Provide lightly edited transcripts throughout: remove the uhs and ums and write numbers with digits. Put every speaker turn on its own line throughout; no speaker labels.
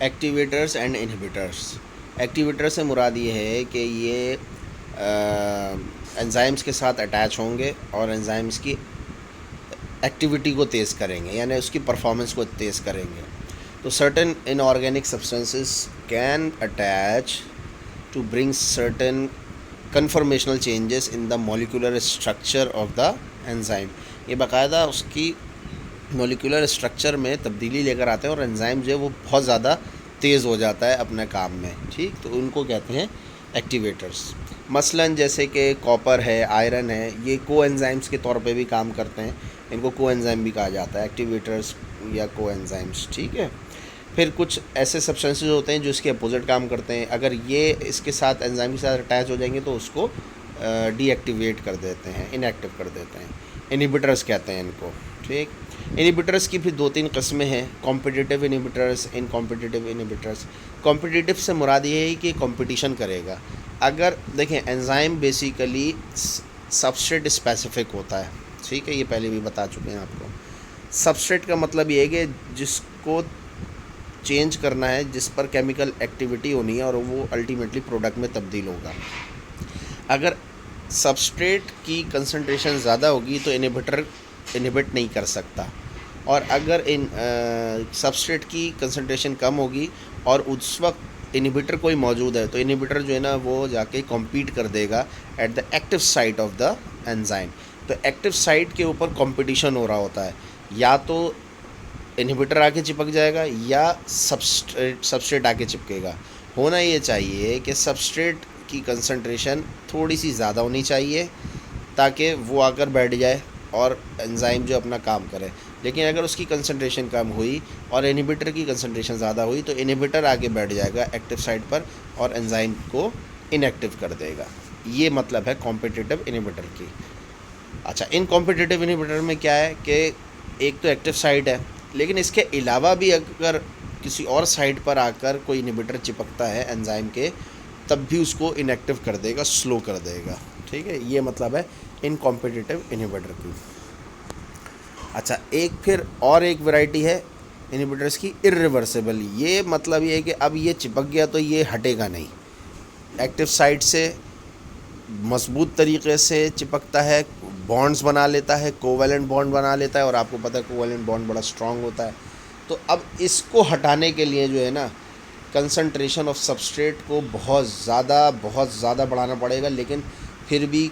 Activators and inhibitors. Activator سے مراد یہ ہے کہ یہ انزائمز کے ساتھ اٹیچ ہوں گے اور انزائمز کی ایکٹیویٹی کو تیز کریں گے، یعنی اس کی پرفارمنس کو تیز کریں گے. تو certain inorganic substances can attach to bring certain conformational changes in the molecular structure of the enzyme. یہ باقاعدہ اس کی مولیکولر اسٹرکچر میں تبدیلی لے کر آتے ہیں اور انزائم جو ہے وہ بہت زیادہ تیز ہو جاتا ہے اپنے کام میں. ٹھیک، تو ان کو کہتے ہیں ایکٹیویٹرز. مثلاً جیسے کہ کاپر ہے، آئرن ہے، یہ کو انزائمز کے طور پہ بھی کام کرتے ہیں. ان کو کو انزائم بھی کہا جاتا ہے، ایکٹیویٹرز یا کو انزائمز. ٹھیک ہے. پھر کچھ ایسے سبسٹنسز ہوتے ہیں جو اس کے اپوزٹ کام کرتے ہیں. اگر یہ اس کے ساتھ انزائم کے ساتھ اٹیچ ہو جائیں گے تو اس کو ڈی ایکٹیویٹ کر دیتے ہیں، ان ایکٹیو کر دیتے ہیں. انہیبیٹرز کہتے ہیں ان کو. ٹھیک. انہیبیٹرز کی بھی 2-3 قسمیں ہیں، کمپٹیٹیو انہیبیٹرز، ان کمپٹیٹیو انہیبیٹرز. کمپٹیٹیو سے مراد یہ ہے کہ کمپٹیشن کرے گا. اگر دیکھیں انزائم بیسیکلی سبسٹریٹ اسپیسیفک ہوتا ہے. ٹھیک ہے، یہ پہلے بھی بتا چکے ہیں آپ کو. سبسٹریٹ کا مطلب یہ ہے کہ جس کو چینج کرنا ہے، جس پر کیمیکل ایکٹیویٹی ہونی ہے اور وہ الٹیمیٹلی پروڈکٹ میں تبدیل ہوگا. اگر سبسٹریٹ کی کنسنٹریشن زیادہ ہوگی تو انہیبیٹر انہیبٹ نہیں کر سکتا، اور اگر سبسٹریٹ کی کنسنٹریشن کم ہوگی اور اس وقت انہیبیٹر کوئی موجود ہے تو انہیبیٹر جو ہے نا وہ جا کے کمپیٹ کر دے گا at the active site of the enzyme. تو ایکٹیو سائٹ کے اوپر کمپٹیشن ہو رہا ہوتا ہے، یا تو انہیبیٹر آ کے چپک جائے گا یا سبسٹریٹ آ کے چپکے گا. ہونا یہ چاہیے کہ سبسٹریٹ کی کنسنٹریشن تھوڑی سی زیادہ ہونی چاہیے تاکہ وہ آ کر بیٹھ جائے اور انزائم جو اپنا کام کرے. لیکن اگر اس کی کنسنٹریشن کم ہوئی اور انہیبیٹر کی کنسنٹریشن زیادہ ہوئی تو انہیبیٹر آ کے بیٹھ جائے گا ایکٹیو سائٹ پر اور انزائم کو انیکٹیو کر دے گا. یہ مطلب ہے کمپٹیٹیو انہیبیٹر کی. اچھا، ان کمپٹیٹیو انہیبیٹر میں کیا ہے کہ ایک تو ایکٹیو سائٹ ہے، لیکن اس کے علاوہ بھی اگر کسی اور سائٹ پر آ کر کوئی انہیبیٹر چپکتا ہے انزائم کے تب بھی اس کو انیکٹیو کر دے گا، سلو کر دے گا. ٹھیک ہے، یہ مطلب ہے ان کمپٹیٹیو انہیبیٹر کی. اچھا، پھر ایک ورائٹی ہے انہیبیٹرز کی ارریورسیبل. یہ مطلب یہ ہے کہ اب یہ چپک گیا تو یہ ہٹے گا نہیں. ایکٹیو سائٹ سے مضبوط طریقے سے چپکتا ہے، بانڈز بنا لیتا ہے، کوویلنٹ بانڈ بنا لیتا ہے، اور آپ کو پتہ ہے کوویلنٹ بانڈ بڑا اسٹرانگ ہوتا ہے. تو اب اس کو ہٹانے کے لیے جو ہے نا کنسنٹریشن آف سبسٹریٹ کو بہت زیادہ بڑھانا پڑے گا، لیکن پھر بھی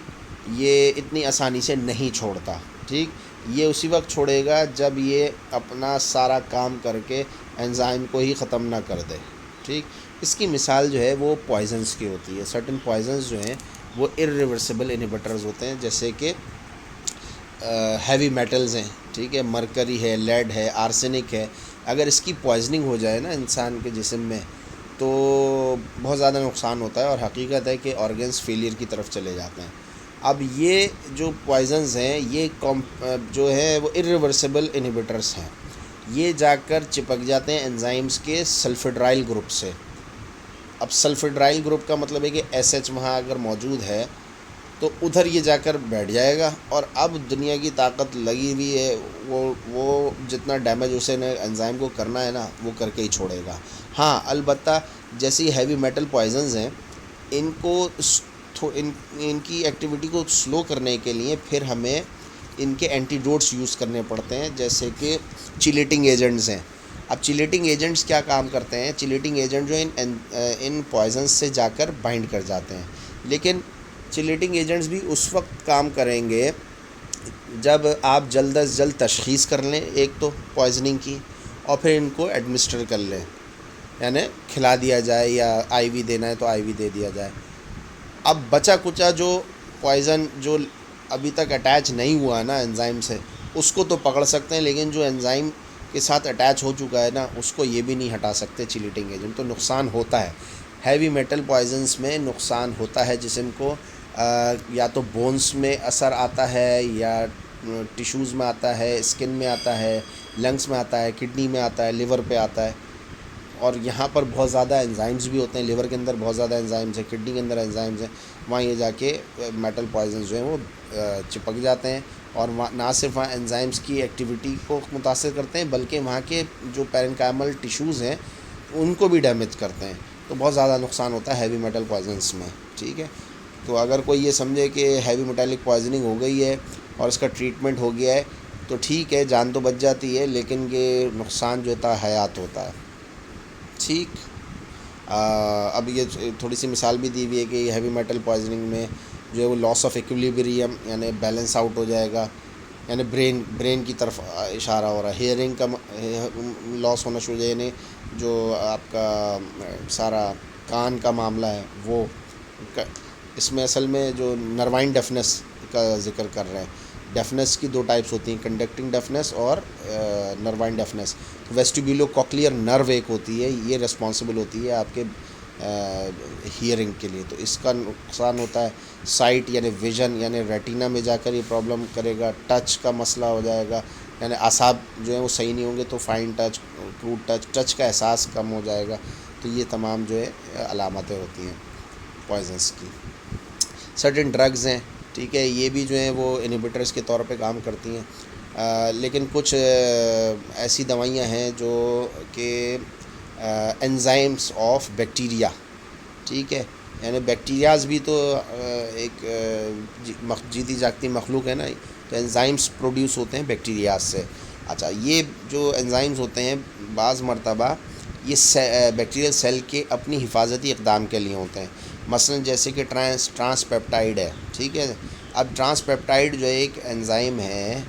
یہ اتنی آسانی سے نہیں چھوڑتا. ٹھیک، یہ اسی وقت چھوڑے گا جب یہ اپنا سارا کام کر کے انزائم کو ہی ختم نہ کر دے. ٹھیک، اس کی مثال جو ہے وہ پوائزنس کی ہوتی ہے. سرٹن پوائزنس جو ہیں وہ ارریورسیبل انہیبیٹرز ہوتے ہیں، جیسے کہ ہیوی میٹلز ہیں. ٹھیک ہے، مرکری ہے، لیڈ ہے، آرسینک ہے. اگر اس کی پوائزننگ ہو جائے نا انسان کے جسم میں تو بہت زیادہ نقصان ہوتا ہے، اور حقیقت ہے کہ آرگنز فیلئر کی طرف چلے جاتے ہیں. اب یہ جو پوائزنز ہیں یہ جو ہے وہ ارریورسیبل انہیبیٹرز ہیں. یہ جا کر چپک جاتے ہیں انزائمز کے سلفیڈرائل گروپ سے. اب سلفیڈرائل گروپ کا مطلب ہے کہ ایس ایچ وہاں اگر موجود ہے تو ادھر یہ جا کر بیٹھ جائے گا، اور اب دنیا کی طاقت لگی ہوئی ہے، وہ جتنا ڈیمیج اسے نے انزائم کو کرنا ہے نا وہ کر کے ہی چھوڑے گا. ہاں، البتہ جیسی ہیوی میٹل پوائزنز ہیں ان کو ان کی ایکٹیویٹی کو سلو کرنے کے لیے پھر ہمیں ان کے اینٹیڈوٹس یوز کرنے پڑتے ہیں، جیسے کہ چیلیٹنگ ایجنٹس ہیں. اب چیلیٹنگ ایجنٹس کیا کام کرتے ہیں؟ چیلیٹنگ ایجنٹ جو ان پوائزنس سے جا کر بائنڈ کر جاتے ہیں. لیکن چیلیٹنگ ایجنٹس بھی اس وقت کام کریں گے جب آپ جلد از جلد تشخیص کر لیں ایک تو پوائزننگ کی، اور پھر ان کو ایڈمنسٹر کر لیں، یعنی کھلا دیا جائے، یا آئی وی دینا ہے تو آئی وی دے دیا جائے. اب بچا کچا جو پوائزن جو ابھی تک اٹیچ نہیں ہوا نا انزائم سے اس کو تو پکڑ سکتے ہیں، لیکن جو انزائم کے ساتھ اٹیچ ہو چکا ہے نا اس کو یہ بھی نہیں ہٹا سکتے چیلیٹنگ ایجنٹ. تو نقصان ہوتا ہے. ہیوی میٹل پوائزنس میں نقصان ہوتا ہے جسم کو، یا تو بونز میں اثر آتا ہے، یا ٹیشوز میں آتا ہے، اسکن میں آتا ہے، لنگس میں آتا ہے، کڈنی میں آتا ہے، لیور پہ آتا ہے. اور یہاں پر بہت زیادہ انزائمز بھی ہوتے ہیں، لیور کے اندر بہت زیادہ انزائمز ہیں، کڈنی کے اندر انزائمز ہیں. وہاں یہ جا کے میٹل پوائزنز جو ہیں وہ چپک جاتے ہیں، اور نہ صرف وہاں انزائمز کی ایکٹیویٹی کو متاثر کرتے ہیں بلکہ وہاں کے جو پیرنکائمل ٹیشوز ہیں ان کو بھی ڈیمیج کرتے ہیں. تو بہت زیادہ نقصان ہوتا ہے ہیوی میٹل پوائزنس میں. ٹھیک ہے. تو اگر کوئی یہ سمجھے کہ ہیوی میٹالک پوائزننگ ہو گئی ہے اور اس کا ٹریٹمنٹ ہو گیا ہے تو ٹھیک ہے، جان تو بچ جاتی ہے، لیکن یہ نقصان جو ہوتا ہے حیات ہوتا ہے. ٹھیک. اب یہ تھوڑی سی مثال بھی دی ہوئی ہے کہ ہیوی میٹل پوائزننگ میں جو ہے وہ لاس آف ایکویلیبریم یعنی بیلنس آؤٹ ہو جائے گا، یعنی برین کی طرف اشارہ ہو رہا ہے. ہیئرنگ کا لاس ہونا شروع ہو جائے، یعنی جو آپ کا سارا کان کا معاملہ ہے وہ اس میں اصل میں جو نروائن ڈیفنس کا ذکر کر رہے ہیں. ڈیفنس کی 2 ٹائپس ہوتی ہیں، کنڈکٹنگ ڈیفنس اور نروائن ڈیفنس. ویسٹیبیولو کوکلیئر نرو ایک ہوتی ہے، یہ ریسپانسبل ہوتی ہے آپ کے ہیئرنگ کے لیے. تو اس کا نقصان ہوتا ہے. سائٹ یعنی ویژن یعنی ریٹینا میں جا کر یہ پرابلم کرے گا. ٹچ کا مسئلہ ہو جائے گا، یعنی اعصاب جو ہیں وہ صحیح نہیں ہوں گے تو فائن ٹچ، کروڈ ٹچ کا احساس کم ہو جائے گا. تو یہ تمام جو ہے علامتیں ہوتی ہیں پوائزنس کی. سرٹن ڈرگز ہیں، ٹھیک ہے، یہ بھی جو ہیں وہ انہیبیٹرز کے طور پہ کام کرتی ہیں. لیکن کچھ ایسی دوائیاں ہیں جو کہ انزائمس آف بیکٹیریا، ٹھیک ہے، یعنی بیکٹیریاز بھی تو ایک جیتی جاگتی مخلوق ہے نا. تو انزائمس پروڈیوس ہوتے ہیں بیکٹیریاز سے. اچھا، یہ جو انزائمز ہوتے ہیں بعض مرتبہ یہ بیکٹیریل سیل کے اپنی حفاظتی اقدام کے لیے ہوتے ہیں. مثلا جیسے کہ ٹرانس پیپٹائڈ ہے، ٹھیک ہے. اب ٹرانس پیپٹائڈ جو ایک انزائم ہے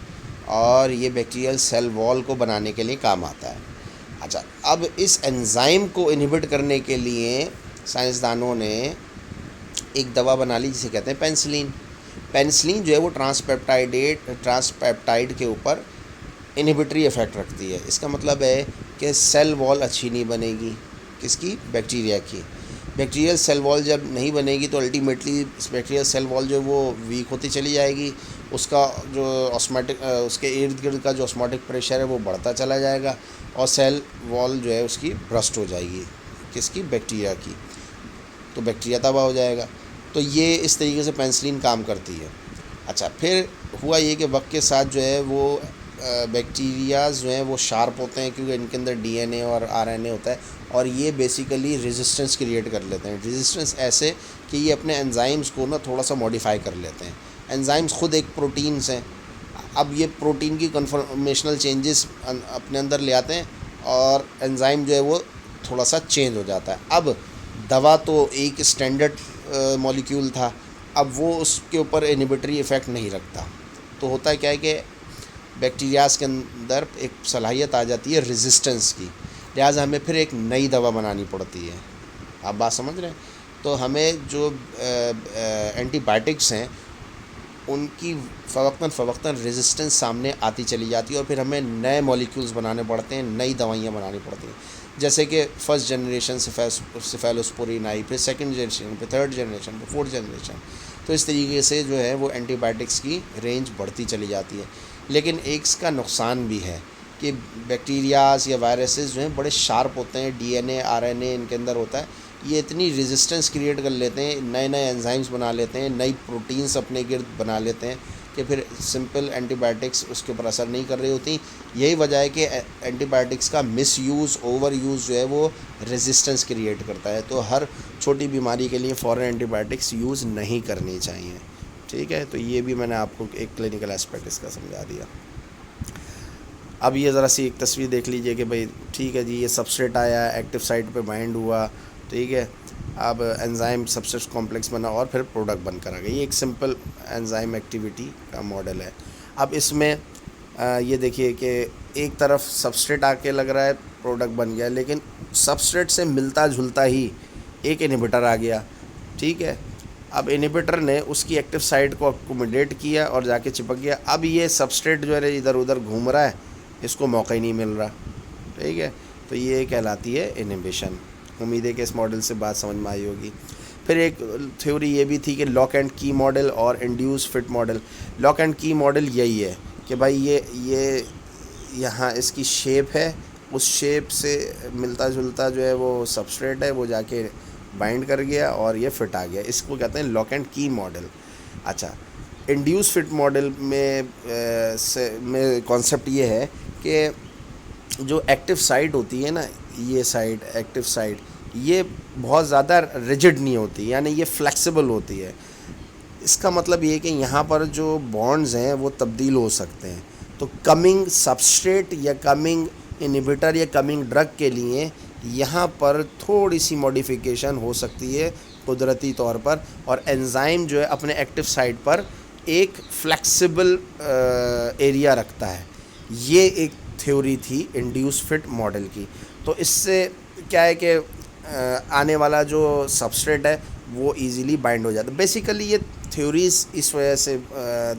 اور یہ بیکٹیریل سیل وال کو بنانے کے لیے کام آتا ہے. اچھا، اب اس انزائم کو انہیبٹ کرنے کے لیے سائنسدانوں نے ایک دوا بنا لی جسے کہتے ہیں پینسلین. پینسلین جو ہے وہ ٹرانس پیپٹائڈ کے اوپر انہیبٹری ایفیکٹ رکھتی ہے. اس کا مطلب ہے کہ سیل وال اچھی نہیں بنے گی. کس کی؟ بیکٹیریا کی. بیکٹیریل سیل وال جب نہیں بنے گی تو الٹیمیٹلی بیکٹیریل سیل وال جو ہے وہ ویک ہوتی چلی جائے گی. اس کا جو اس کے ارد گرد کا جو آسموٹک پریشر ہے وہ بڑھتا چلا جائے گا اور سیل وال جو ہے اس کی برسٹ ہو جائے گی. کس کی؟ بیکٹیریا کی. تو بیکٹیریا تباہ ہو جائے گا. تو یہ اس طریقے سے پینسلین کام کرتی ہے. اچھا، پھر ہوا یہ کہ وقت کے ساتھ جو ہے وہ بیکٹیریاز جو ہیں وہ شارپ ہوتے ہیں کیونکہ ان کے اندر ڈی این اے اور آر این اے ہوتا ہے اور یہ بیسیکلی ریزسٹنس کریٹ کر لیتے ہیں. ریزسٹنس ایسے کہ یہ اپنے انزائمز کو نا تھوڑا سا ماڈیفائی کر لیتے ہیں. انزائمز خود ایک پروٹینز ہیں. اب یہ پروٹین کی کنفارمیشنل چینجز اپنے اندر لے آتے ہیں اور انزائم جو ہے وہ تھوڑا سا چینج ہو جاتا ہے. اب دوا تو ایک اسٹینڈرڈ مولیکیول تھا، اب وہ اس کے اوپر انہیبیٹری ایفیکٹ نہیں رکھتا. تو ہوتا ہے کیا ہے کہ بیکٹیریاز کے اندر ایک صلاحیت آ جاتی ہے ریزسٹنس کی، لہٰذا ہمیں پھر ایک نئی دوا بنانی پڑتی ہے. آپ بات سمجھ رہے ہیں؟ تو ہمیں جو اینٹی بائیوٹکس ہیں ان کی فوقتاً ریزسٹنس سامنے آتی چلی جاتی ہے اور پھر ہمیں نئے مولیکیولز بنانے پڑتے ہیں، نئی دوائیاں بنانی پڑتی ہیں. جیسے کہ فرسٹ جنریشن سیفالوسپورین آئی، پھر سیکنڈ جنریشن، پھر تھرڈ جنریشن، پھر فورتھ جنریشن. تو اس طریقے سے جو ہے وہ اینٹی بائیوٹکس کی رینج بڑھتی چلی جاتی ہے. لیکن ایک اس کا نقصان بھی ہے کہ بیکٹیریاز یا وائرسز جو ہیں بڑے شارپ ہوتے ہیں. D N A, R N A ان کے اندر ہوتا ہے. یہ اتنی ریزسٹنس کریٹ کر لیتے ہیں، نئے انزائمز بنا لیتے ہیں، نئی پروٹینز اپنے گرد بنا لیتے ہیں کہ پھر سمپل اینٹی بائیوٹکس اس کے اوپر اثر نہیں کر رہی ہوتی. یہی وجہ ہے کہ اینٹی بائیوٹکس کا مس یوز، اوور یوز جو ہے وہ ریزسٹنس کریٹ کرتا ہے. تو ہر چھوٹی بیماری کے لیے فوراً اینٹی بائیوٹکس یوز نہیں کرنی چاہیے. ٹھیک ہے. تو یہ بھی میں نے آپ کو ایک کلینکل اسپیکٹ اس کا سمجھا دیا. اب یہ ذرا سی ایک تصویر دیکھ لیجئے کہ بھئی ٹھیک ہے جی، یہ سبسٹریٹ آیا، ایکٹیو سائٹ پہ بائنڈ ہوا، ٹھیک ہے. اب انزائم سبسٹریٹ کمپلیکس بنا اور پھر پروڈکٹ بن کر آ گئی. یہ ایک سمپل انزائم ایکٹیویٹی کا ماڈل ہے. اب اس میں یہ دیکھیے کہ ایک طرف سبسٹریٹ آ کے لگ رہا ہے پروڈکٹ بن گیا، لیکن سبسٹریٹ سے ملتا جلتا ہی ایک انہیبیٹر آ گیا. ٹھیک ہے. اب انہیبیٹر نے اس کی ایکٹیو سائٹ کو اکوموڈیٹ کیا اور جا کے چپک گیا. اب یہ سبسٹریٹ جو ہے ادھر ادھر گھوم رہا ہے، اس کو موقع ہی نہیں مل رہا. ٹھیک ہے. تو یہ کہلاتی ہے انہیبیشن. امید ہے کہ اس ماڈل سے بات سمجھ میں آئی ہوگی. پھر ایک تھیوری یہ بھی تھی کہ لاک اینڈ کی ماڈل اور induced fit model. Lock and key model یہی ہے کہ بھائی یہ یہاں اس کی شیپ ہے، اس شیپ سے ملتا جلتا جو ہے وہ سبسٹریٹ ہے، وہ جا کے بائنڈ کر گیا اور یہ فٹ آ گیا. اس کو کہتے ہیں لاک اینڈ کی ماڈل. اچھا، انڈیوس فٹ ماڈل میں کانسیپٹ یہ ہے کہ جو ایکٹیو سائٹ ہوتی ہے نا، یہ سائٹ ایکٹیو سائٹ، یہ بہت زیادہ ریجڈ نہیں ہوتی، یعنی یہ فلیکسیبل ہوتی ہے. اس کا مطلب یہ کہ یہاں پر جو بانڈز ہیں وہ تبدیل ہو سکتے ہیں. تو کمنگ سبسٹریٹ یا کمنگ انہیبیٹر یا کمنگ ڈرگ کے لیے یہاں پر تھوڑی سی موڈیفیکیشن ہو سکتی ہے قدرتی طور پر، اور انزائم جو ہے اپنے ایکٹیو سائٹ پر ایک فلیکسیبل ایریا رکھتا ہے. یہ ایک تھیوری تھی انڈیوس فٹ ماڈل کی. تو اس سے کیا ہے کہ آنے والا جو سبسٹریٹ ہے وہ ایزیلی بائنڈ ہو جاتا ہے. بیسیکلی یہ تھیوریز اس وجہ سے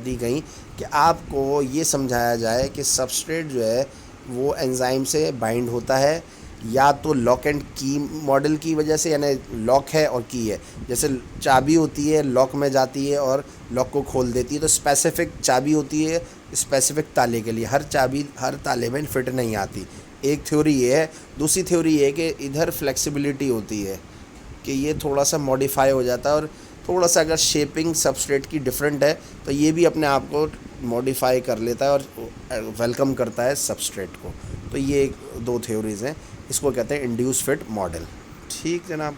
دی گئیں کہ آپ کو یہ سمجھایا جائے کہ سبسٹریٹ جو ہے وہ انزائم سے بائنڈ ہوتا ہے، یا تو لاک اینڈ کی ماڈل کی وجہ سے، یعنی لاک ہے اور کی ہے. جیسے چابی ہوتی ہے لاک میں جاتی ہے اور لاک کو کھول دیتی ہے، تو اسپیسیفک چابی ہوتی ہے اسپیسیفک تالے کے لیے، ہر چابی ہر تالے میں فٹ نہیں آتی. ایک تھیوری یہ ہے. دوسری تھیوری یہ ہے کہ ادھر فلیکسیبلٹی ہوتی ہے کہ یہ تھوڑا سا موڈیفائی ہو جاتا ہے، اور تھوڑا سا اگر شیپنگ سبسٹریٹ کی ڈیفرنٹ ہے تو یہ بھی اپنے آپ کو موڈیفائی کر لیتا ہے اور ویلکم کرتا ہے سبسٹریٹ کو. تو یہ دو تھیوریز ہیں، اس کو کہتے ہیں انڈیوس فٹ ماڈل. ٹھیک جناب،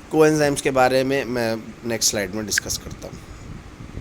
کو انزائمس کے بارے میں نیکسٹ سلائیڈ میں ڈسکس کرتا ہوں.